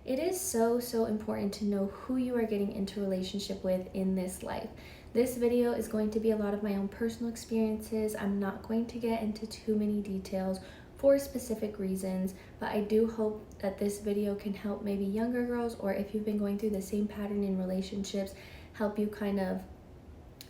It is so important to know who you are getting into a relationship with in this life. This video is going to be a lot of my own personal experiences. I'm not going to get into too many details for specific reasons, but I do hope that this video can help maybe younger girls, or if you've been going through the same pattern in relationships, help you kind of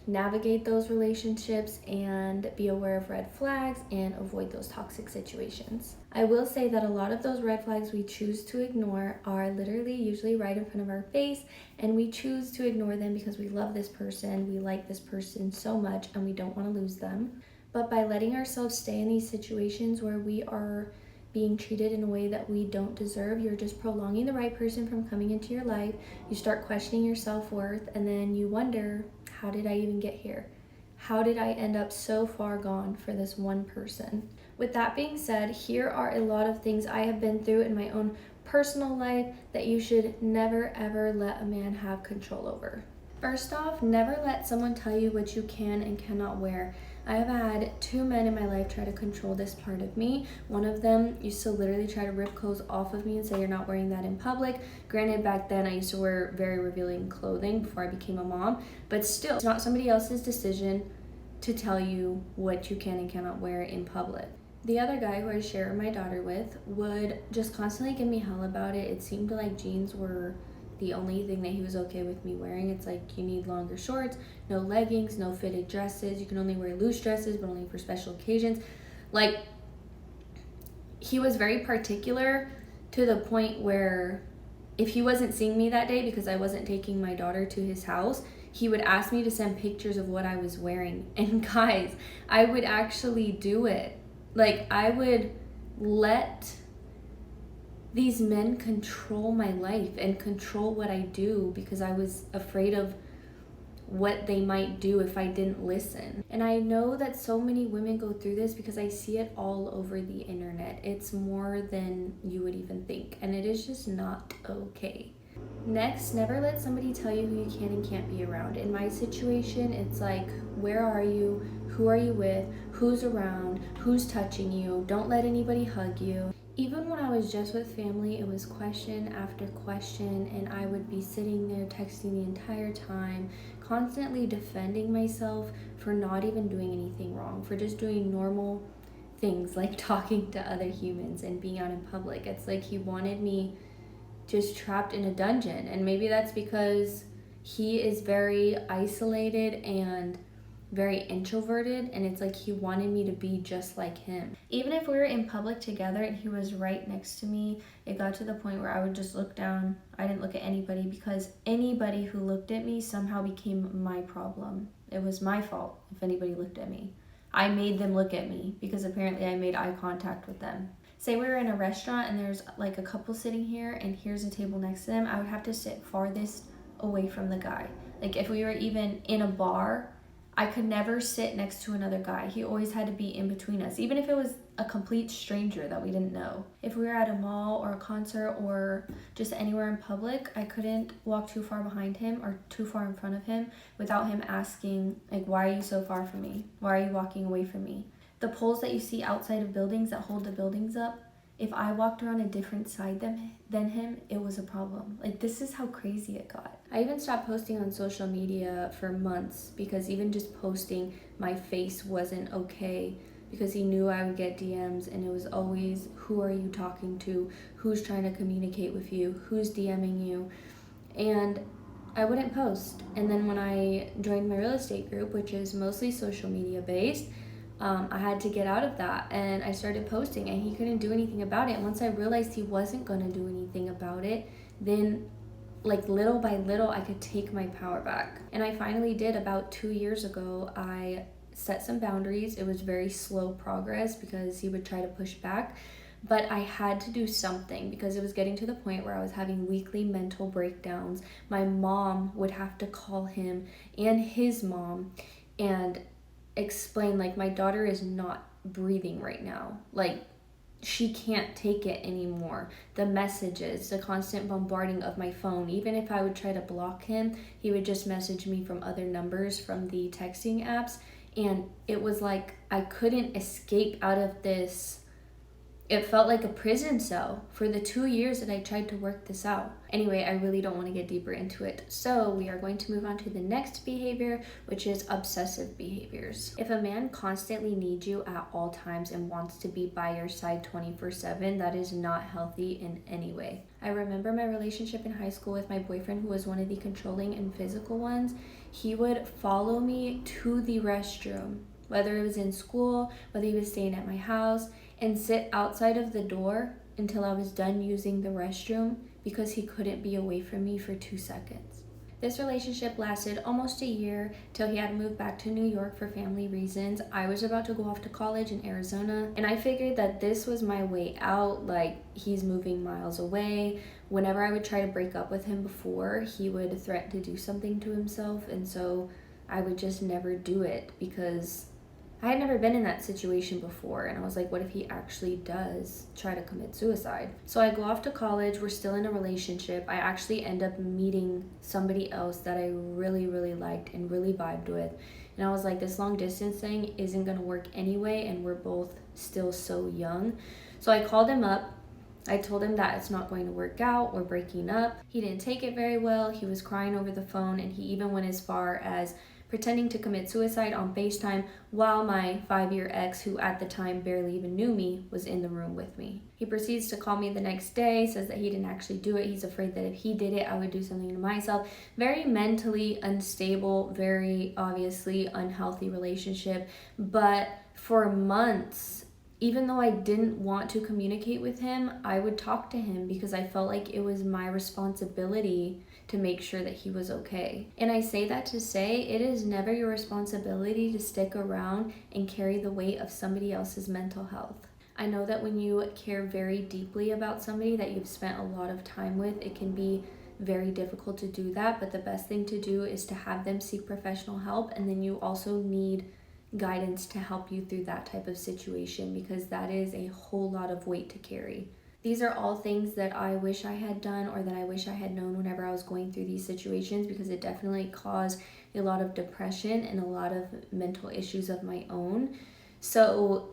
navigate those relationships and be aware of red flags and avoid those toxic situations. I will say that a lot of those red flags we choose to ignore are literally usually right in front of our face, and we choose to ignore them because we love this person, we like this person so much, and we don't want to lose them. But by letting ourselves stay in these situations where we are being treated in a way that we don't deserve, you're just prolonging the right person from coming into your life. You start questioning your self-worth, and then you wonder, how did I even get here? How did I end up so far gone for this one person? With that being said, here are a lot of things I have been through in my own personal life that you should never ever let a man have control over. First off, never let someone tell you what you can and cannot wear. I have had 2 men in my life try to control this part of me. One of them used to literally try to rip clothes off of me and say, you're not wearing that in public. Granted, back then I used to wear very revealing clothing before I became a mom, but still, it's not somebody else's decision to tell you what you can and cannot wear in public. The other guy who I share my daughter with would just constantly give me hell about it. It seemed like jeans were the only thing that he was okay with me wearing. It's like, you need longer shorts, no leggings, no fitted dresses. You can only wear loose dresses, but only for special occasions. Like, he was very particular to the point where if he wasn't seeing me that day because I wasn't taking my daughter to his house, he would ask me to send pictures of what I was wearing. And guys, I would actually do it. Like, I would let these men control my life and control what I do because I was afraid of what they might do if I didn't listen. And I know that so many women go through this because I see it all over the internet. It's more than you would even think, and it is just not okay. Next, never let somebody tell you who you can and can't be around. In my situation, it's like, where are you? Who are you with? Who's around? Who's touching you? Don't let anybody hug you. Even when I was just with family, it was question after question, and I would be sitting there texting the entire time, constantly defending myself for not even doing anything wrong, for just doing normal things like talking to other humans and being out in public. It's like he wanted me just trapped in a dungeon, and maybe that's because he is very isolated and very introverted, and it's like he wanted me to be just like him. Even if we were in public together and he was right next to me, it got to the point where I would just look down. I didn't look at anybody because anybody who looked at me somehow became my problem. It was my fault if anybody looked at me. I made them look at me because apparently I made eye contact with them. Say we were in a restaurant and there's like a couple sitting here and here's a table next to them, I would have to sit farthest away from the guy. Like if we were even in a bar, I could never sit next to another guy. He always had to be in between us, even if it was a complete stranger that we didn't know. If we were at a mall or a concert or just anywhere in public, I couldn't walk too far behind him or too far in front of him without him asking, like, why are you so far from me? Why are you walking away from me? The poles that you see outside of buildings that hold the buildings up, if I walked around a different side than him, it was a problem. Like, this is how crazy it got. I even stopped posting on social media for months because even just posting my face wasn't okay because he knew I would get DMs, and it was always, who are you talking to? Who's trying to communicate with you? Who's DMing you? And I wouldn't post. And then when I joined my real estate group, which is mostly social media based, I had to get out of that, and I started posting, and he couldn't do anything about it. And once I realized he wasn't going to do anything about it, then like little by little I could take my power back. And I finally did. About 2 years ago, I set some boundaries. It was very slow progress because he would try to push back, but I had to do something because it was getting to the point where I was having weekly mental breakdowns. My mom would have to call him and his mom and explain, like, my daughter is not breathing right now. Like, she can't take it anymore. The messages, the constant bombarding of my phone. Even if I would try to block him, he would just message me from other numbers from the texting apps. And it was like I couldn't escape out of this It felt like a prison cell for the 2 years that I tried to work this out. Anyway, I really don't want to get deeper into it. So we are going to move on to the next behavior, which is obsessive behaviors. If a man constantly needs you at all times and wants to be by your side 24/7, that is not healthy in any way. I remember my relationship in high school with my boyfriend, who was one of the controlling and physical ones. He would follow me to the restroom, whether it was in school, whether he was staying at my house, and sit outside of the door until I was done using the restroom because he couldn't be away from me for 2 seconds. This relationship lasted almost a year till he had to move back to New York for family reasons. I was about to go off to college in Arizona, and I figured that this was my way out. Like, he's moving miles away. Whenever I would try to break up with him before, he would threaten to do something to himself, and so I would just never do it because I had never been in that situation before, and I was like, what if he actually does try to commit suicide? So I go off to college, we're still in a relationship. I actually end up meeting somebody else that I really, really liked and really vibed with. And I was like, this long distance thing isn't gonna work anyway, and we're both still so young. So I called him up. I told him that it's not going to work out, we're breaking up. He didn't take it very well. He was crying over the phone, and he even went as far as pretending to commit suicide on FaceTime while my 5-year ex, who at the time barely even knew me, was in the room with me. He proceeds to call me the next day, says that he didn't actually do it. He's afraid that if he did it, I would do something to myself. Very mentally unstable, very obviously unhealthy relationship. But for months, even though I didn't want to communicate with him, I would talk to him because I felt like it was my responsibility to make sure that he was okay. And I say that to say it is never your responsibility to stick around and carry the weight of somebody else's mental health. I know that when you care very deeply about somebody that you've spent a lot of time with, it can be very difficult to do that, but the best thing to do is to have them seek professional help, and then you also need guidance to help you through that type of situation because that is a whole lot of weight to carry. These are all things that I wish I had done or that I wish I had known whenever I was going through these situations, because it definitely caused a lot of depression and a lot of mental issues of my own. So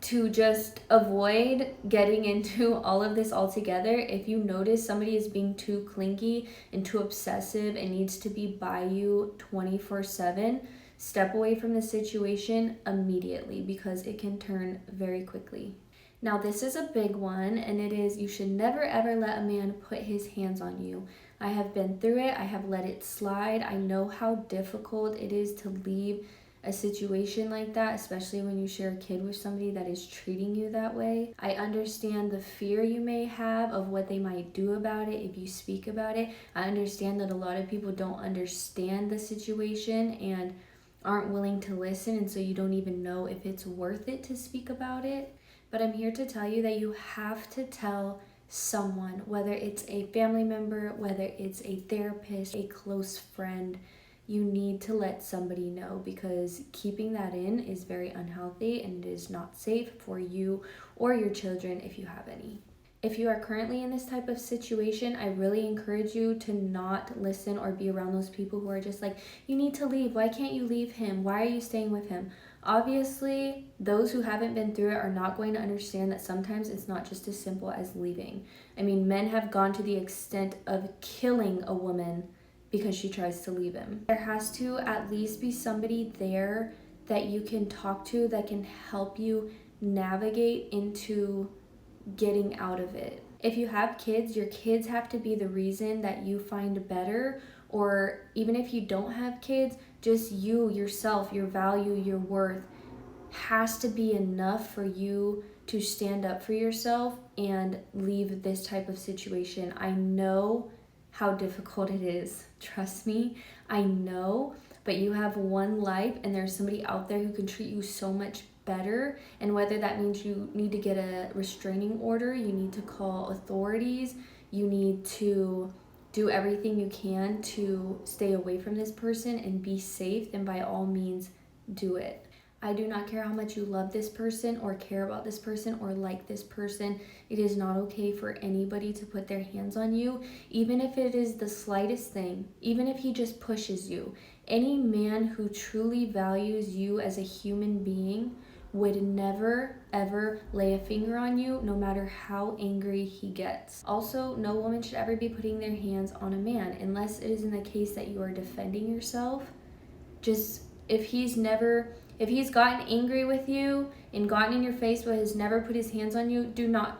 to just avoid getting into all of this altogether, if you notice somebody is being too clingy and too obsessive and needs to be by you 24/7, step away from the situation immediately because it can turn very quickly. Now, this is a big one, and it is you should never ever let a man put his hands on you. I have been through it. I have let it slide. I know how difficult it is to leave a situation like that, especially when you share a kid with somebody that is treating you that way. I understand the fear you may have of what they might do about it if you speak about it. I understand that a lot of people don't understand the situation and aren't willing to listen, and so you don't even know if it's worth it to speak about it. But I'm here to tell you that you have to tell someone, whether it's a family member, whether it's a therapist, a close friend. You need to let somebody know, because keeping that in is very unhealthy and it is not safe for you or your children if you have any. If you are currently in this type of situation, I really encourage you to not listen or be around those people who are just like, you need to leave. Why can't you leave him? Why are you staying with him? Obviously, those who haven't been through it are not going to understand that sometimes it's not just as simple as leaving. I mean, men have gone to the extent of killing a woman because she tries to leave him. There has to at least be somebody there that you can talk to that can help you navigate into getting out of it. If you have kids, your kids have to be the reason that you find better, or even if you don't have kids, just you, yourself, your value, your worth has to be enough for you to stand up for yourself and leave this type of situation. I know how difficult it is. Trust me, I know, but you have one life and there's somebody out there who can treat you so much better. And whether that means you need to get a restraining order, you need to call authorities, you need to do everything you can to stay away from this person and be safe, then by all means do it. I do not care how much you love this person or care about this person or like this person. It is not okay for anybody to put their hands on you, even if it is the slightest thing, even if he just pushes you. Any man who truly values you as a human being would never ever lay a finger on you, no matter how angry he gets. Also, no woman should ever be putting their hands on a man unless it is in the case that you are defending yourself. Just if he's gotten angry with you and gotten in your face but has never put his hands on you, do not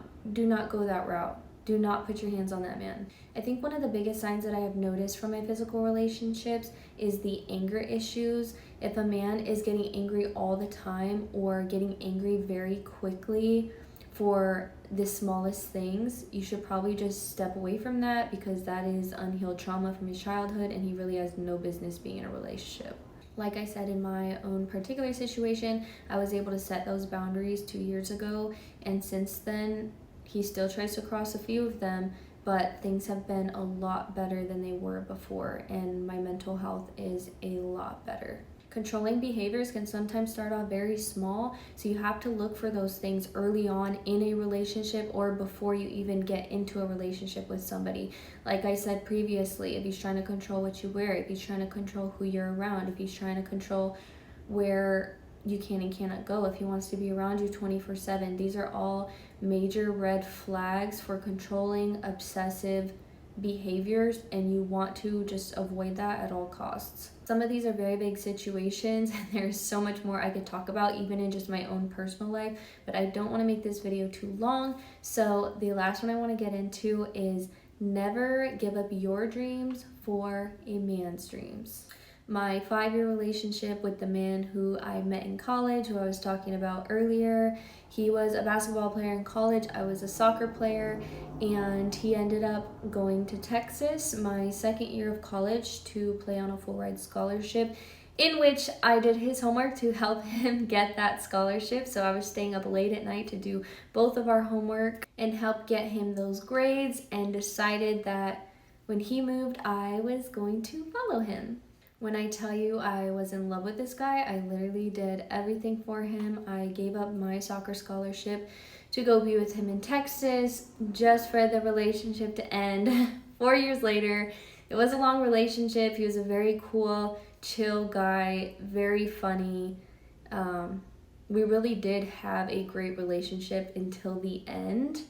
go that route. Do not put your hands on that man. I think one of the biggest signs that I have noticed from my physical relationships is the anger issues. If a man is getting angry all the time or getting angry very quickly for the smallest things, you should probably just step away from that, because that is unhealed trauma from his childhood and he really has no business being in a relationship. Like I said, in my own particular situation, I was able to set those boundaries 2 years ago, and since then, he still tries to cross a few of them, but things have been a lot better than they were before, and my mental health is a lot better. Controlling behaviors can sometimes start off very small, so you have to look for those things early on in a relationship or before you even get into a relationship with somebody. Like I said previously, if he's trying to control what you wear, if he's trying to control who you're around, if he's trying to control where you can and cannot go, if he wants to be around you 24/7, these are all major red flags for controlling, obsessive behaviors, and you want to just avoid that at all costs. Some of these are very big situations, and there's so much more I could talk about even in just my own personal life, but I don't want to make this video too long. So the last one I want to get into is never give up your dreams for a man's dreams. My 5-year relationship with the man who I met in college, who I was talking about earlier, he was a basketball player in college, I was a soccer player, and he ended up going to Texas my second year of college to play on a full ride scholarship, in which I did his homework to help him get that scholarship. So I was staying up late at night to do both of our homework and help get him those grades, and decided that when he moved, I was going to follow him. When I tell you I was in love with this guy, I literally did everything for him. I gave up my soccer scholarship to go be with him in Texas just for the relationship to end 4 years later. It was a long relationship. He was a very cool, chill guy, very funny. We really did have a great relationship until the end.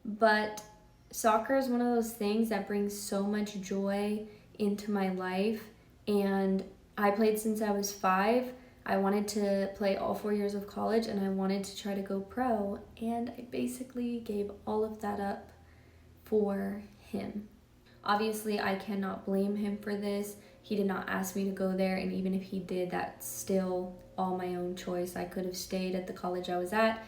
But soccer is one of those things that brings so much joy into my life. And I played since I was 5. I wanted to play all 4 years of college, and I wanted to try to go pro, and I basically gave all of that up for him. Obviously, I cannot blame him for this. He did not ask me to go there, and even if he did, that's still all my own choice. I could have stayed at the college I was at.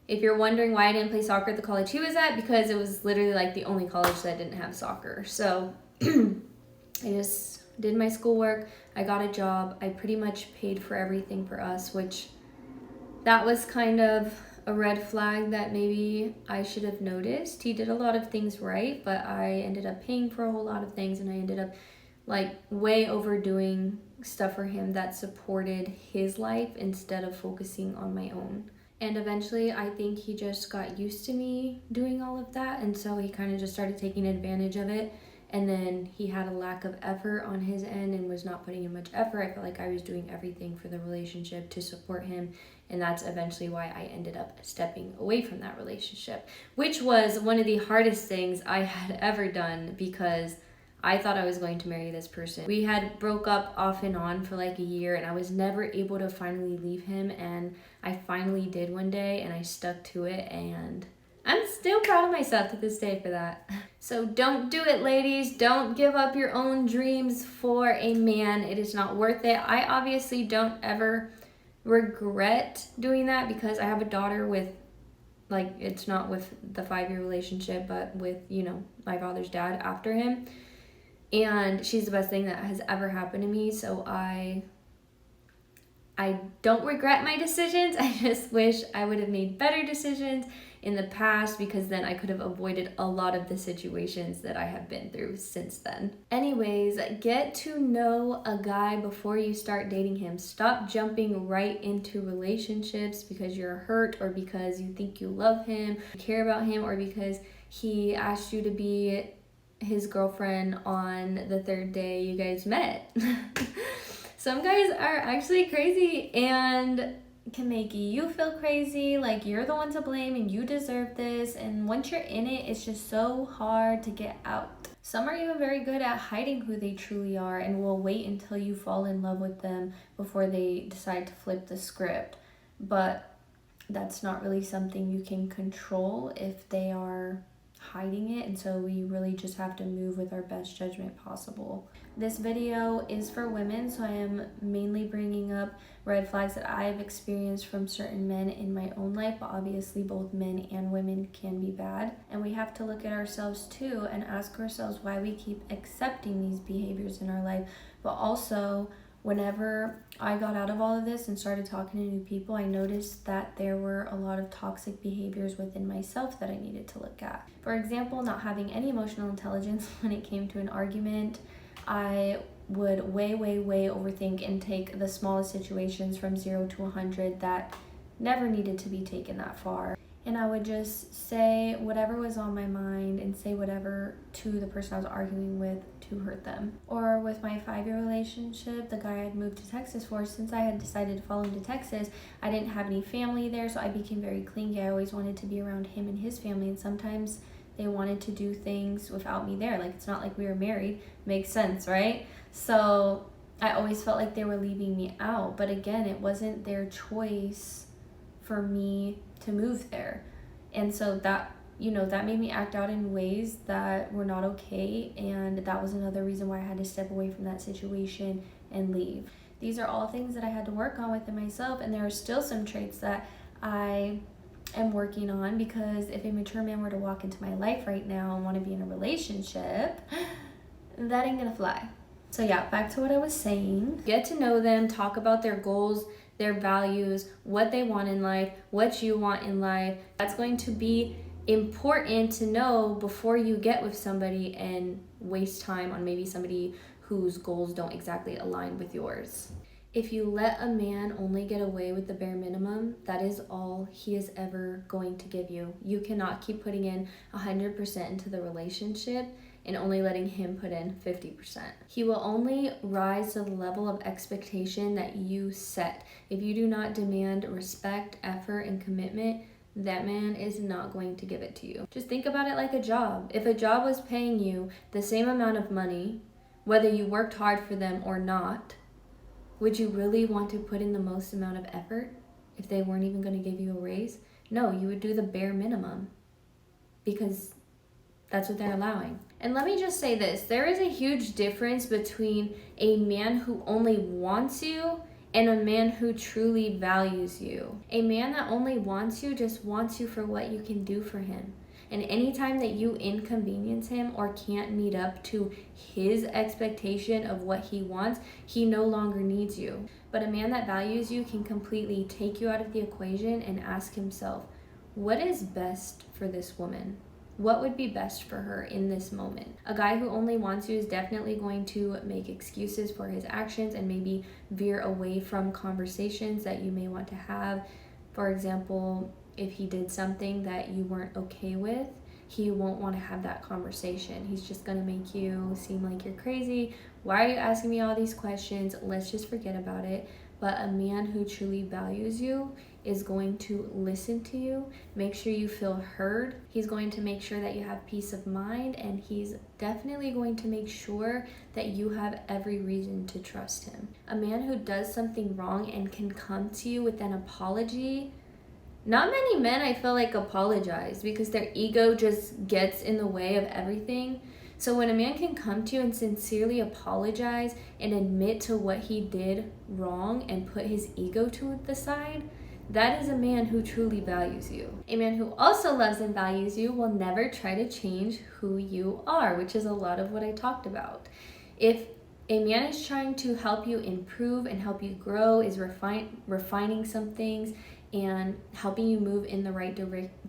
If you're wondering why I didn't play soccer at the college he was at, because it was literally like the only college that didn't have soccer. So I just did my schoolwork, I got a job, I pretty much paid for everything for us, which that was kind of a red flag that maybe I should have noticed. He did a lot of things right, but I ended up paying for a whole lot of things, and I ended up like way overdoing stuff for him that supported his life instead of focusing on my own. And eventually, I think he just got used to me doing all of that, and so he kind of just started taking advantage of it. And then he had a lack of effort on his end and was not putting in much effort. I felt like I was doing everything for the relationship to support him. And that's eventually why I ended up stepping away from that relationship, which was one of the hardest things I had ever done, because I thought I was going to marry this person. We had broke up off and on for like a year, and I was never able to finally leave him. And I finally did one day, and I stuck to it, and I'm still proud of myself to this day for that. So don't do it, ladies. Don't give up your own dreams for a man. It is not worth it. I obviously don't ever regret doing that, because I have a daughter with, like, it's not with the 5-year relationship, but with, you know, my father's dad after him. And she's the best thing that has ever happened to me. So I don't regret my decisions. I just wish I would have made better decisions in the past, because then I could have avoided a lot of the situations that I have been through since then. Anyways, get to know a guy before you start dating him. Stop jumping right into relationships because you're hurt, or because you think you love him, care about him, or because he asked you to be his girlfriend on the 3rd day you guys met. Some guys are actually crazy, and can make you feel crazy, like you're the one to blame and you deserve this. And once you're in it, it's just so hard to get out. Some are even very good at hiding who they truly are and will wait until you fall in love with them before they decide to flip the script. But that's not really something you can control if they are hiding it, and so we really just have to move with our best judgment possible. This video is for women, so I am mainly bringing up red flags that I've experienced from certain men in my own life, but obviously both men and women can be bad, and we have to look at ourselves too and ask ourselves why we keep accepting these behaviors in our life. But also, whenever I got out of all of this and started talking to new people, I noticed that there were a lot of toxic behaviors within myself that I needed to look at. For example, not having any emotional intelligence when it came to an argument. I would way overthink and take the smallest situations from 0 to 100 that never needed to be taken that far. And I would just say whatever was on my mind and say whatever to the person I was arguing with to hurt them. Or with my 5-year relationship, the guy I had moved to Texas for, since I had decided to follow him to Texas, I didn't have any family there, so I became very clingy. I always wanted to be around him and his family, and sometimes they wanted to do things without me there. Like, it's not like we were married. Makes sense, right? So I always felt like they were leaving me out. But again, it wasn't their choice for me to move there. And so that, that made me act out in ways that were not okay. And that was another reason why I had to step away from that situation and leave. These are all things that I had to work on within myself. And there are still some traits that I am working on, because if a mature man were to walk into my life right now and want to be in a relationship, that ain't gonna fly. So yeah, back to what I was saying. Get to know them, talk about their goals, their values, what they want in life, what you want in life. That's going to be important to know before you get with somebody and waste time on maybe somebody whose goals don't exactly align with yours. If you let a man only get away with the bare minimum, that is all he is ever going to give you. You cannot keep putting in 100% into the relationship and only letting him put in 50%. He will only rise to the level of expectation that you set. If you do not demand respect, effort, and commitment, that man is not going to give it to you. Just think about it like a job. If a job was paying you the same amount of money, whether you worked hard for them or not, would you really want to put in the most amount of effort if they weren't even going to give you a raise? No, you would do the bare minimum because that's what they're allowing. And let me just say this, there is a huge difference between a man who only wants you and a man who truly values you. A man that only wants you just wants you for what you can do for him. And anytime that you inconvenience him or can't meet up to his expectation of what he wants, he no longer needs you. But a man that values you can completely take you out of the equation and ask himself, what is best for this woman? What would be best for her in this moment? A guy who only wants you is definitely going to make excuses for his actions and maybe veer away from conversations that you may want to have. For example, if he did something that you weren't okay with, he won't want to have that conversation. He's just going to make you seem like you're crazy. Why are you asking me all these questions? Let's just forget about it. But a man who truly values you is going to listen to you, make sure you feel heard. He's going to make sure that you have peace of mind, and he's definitely going to make sure that you have every reason to trust him. A man who does something wrong and can come to you with an apology. Not many men, I feel like, apologize because their ego just gets in the way of everything. So when a man can come to you and sincerely apologize and admit to what he did wrong and put his ego to the side, that is a man who truly values you. A man who also loves and values you will never try to change who you are, which is a lot of what I talked about. If a man is trying to help you improve and help you grow, is refining some things, and helping you move in the right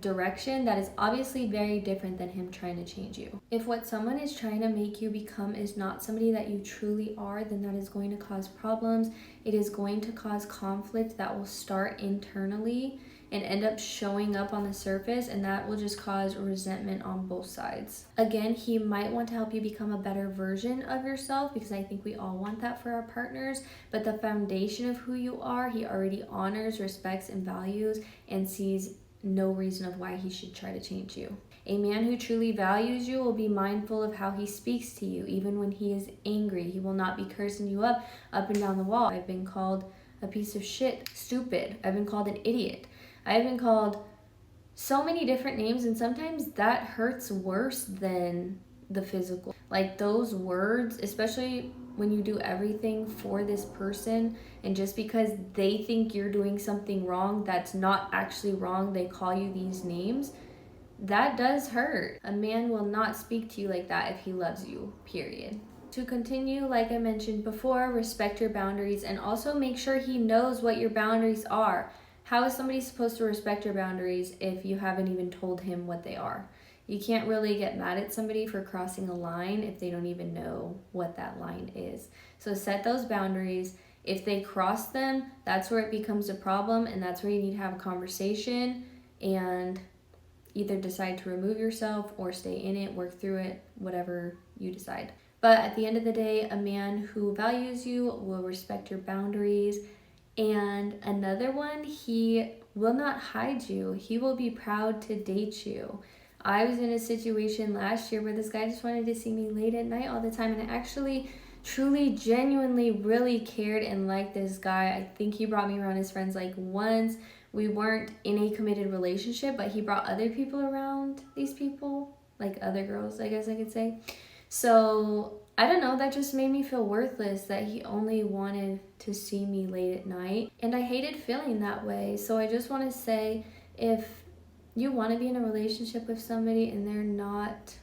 direction, that is obviously very different than him trying to change you. If what someone is trying to make you become is not somebody that you truly are, then that is going to cause problems. It is going to cause conflict that will start internally, and end up showing up on the surface, and that will just cause resentment on both sides. Again, he might want to help you become a better version of yourself, because I think we all want that for our partners, but the foundation of who you are, he already honors, respects, and values, and sees no reason of why he should try to change you. A man who truly values you will be mindful of how he speaks to you, even when he is angry. He will not be cursing you up and down the wall. I've been called a piece of shit, stupid. I've been called an idiot. I've been called so many different names, and sometimes that hurts worse than the physical. Like those words, especially when you do everything for this person, and just because they think you're doing something wrong that's not actually wrong, they call you these names. That does hurt. A man will not speak to you like that if he loves you, period. To continue, like I mentioned before, respect your boundaries and also make sure he knows what your boundaries are. How is somebody supposed to respect your boundaries if you haven't even told him what they are? You can't really get mad at somebody for crossing a line if they don't even know what that line is. So set those boundaries. If they cross them, that's where it becomes a problem, and that's where you need to have a conversation and either decide to remove yourself or stay in it, work through it, whatever you decide. But at the end of the day, a man who values you will respect your boundaries. And another one, he will not hide you. He will be proud to date you. I was in a situation last year where this guy just wanted to see me late at night all the time, and I actually truly, genuinely, really cared and liked this guy. I think he brought me around his friends like once. We weren't in a committed relationship, but he brought other people around these people, like other girls, I guess I could say. So I don't know, that just made me feel worthless, that he only wanted to see me late at night. And I hated feeling that way. So I just want to say, if you want to be in a relationship with somebody and they're not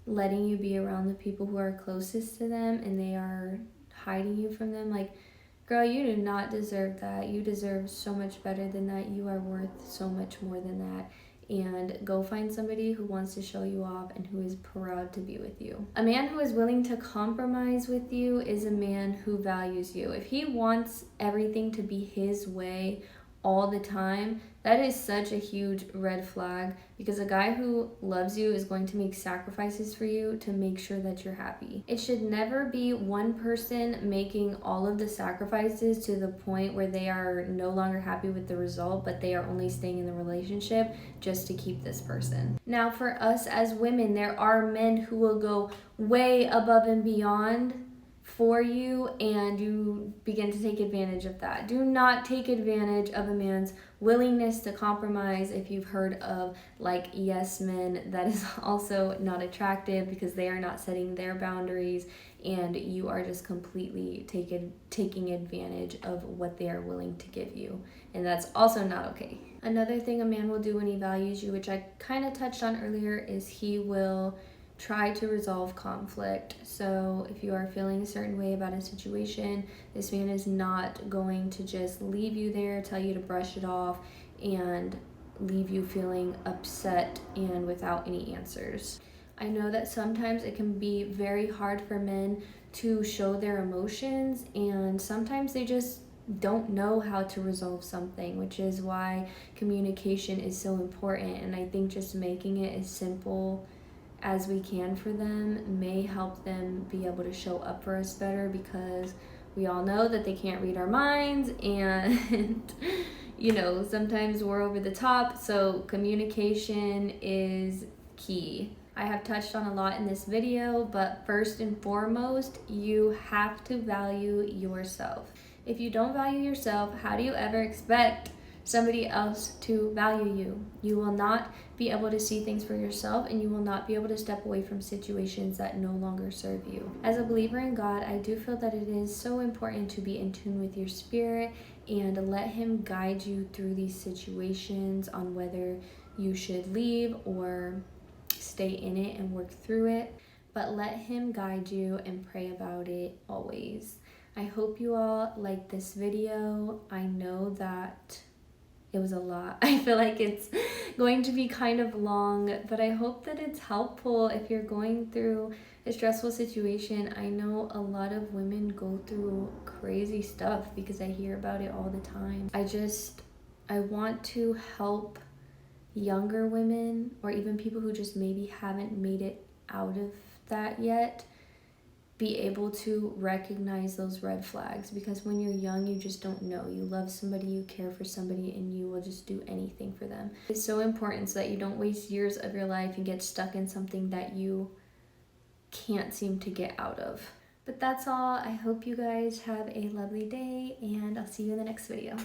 letting you be around the people who are closest to them and they are hiding you from them, like, girl, you do not deserve that. You deserve so much better than that. You are worth so much more than that. And go find somebody who wants to show you off and who is proud to be with you. A man who is willing to compromise with you is a man who values you. If he wants everything to be his way all the time, that is such a huge red flag, because a guy who loves you is going to make sacrifices for you to make sure that you're happy. It should never be one person making all of the sacrifices to the point where they are no longer happy with the result, but they are only staying in the relationship just to keep this person. Now, for us as women, there are men who will go way above and beyond for you, and you begin to take advantage of that. Do not take advantage of a man's willingness to compromise. If you've heard of like yes men, that is also not attractive, because they are not setting their boundaries and you are just completely taking advantage of what they are willing to give you, and that's also not okay. Another thing a man will do when he values you, which I kind of touched on earlier, is he will try to resolve conflict. So if you are feeling a certain way about a situation, this man is not going to just leave you there, tell you to brush it off, and leave you feeling upset and without any answers. I know that sometimes it can be very hard for men to show their emotions, and sometimes they just don't know how to resolve something, which is why communication is so important. And I think just making it as simple as we can for them may help them be able to show up for us better, because we all know that they can't read our minds, and you know, sometimes we're over the top. So communication is key. I have touched on a lot in this video, but first and foremost, you have to value yourself. If you don't value yourself, how do you ever expect somebody else to value you? You will not be able to see things for yourself, and you will not be able to step away from situations that no longer serve you. As a believer in God, I do feel that it is so important to be in tune with your spirit and let him guide you through these situations on whether you should leave or stay in it and work through it. But let him guide you and pray about it always. I hope you all liked this video. I know that it was a lot. I feel like it's going to be kind of long, but I hope that it's helpful if you're going through a stressful situation. I know a lot of women go through crazy stuff because I hear about it all the time. I just I want to help younger women, or even people who just maybe haven't made it out of that yet, be able to recognize those red flags, because when you're young, you just don't know. You love somebody, you care for somebody, and you will just do anything for them. It's so important so that you don't waste years of your life and get stuck in something that you can't seem to get out of. But that's all. I hope you guys have a lovely day, and I'll see you in the next video.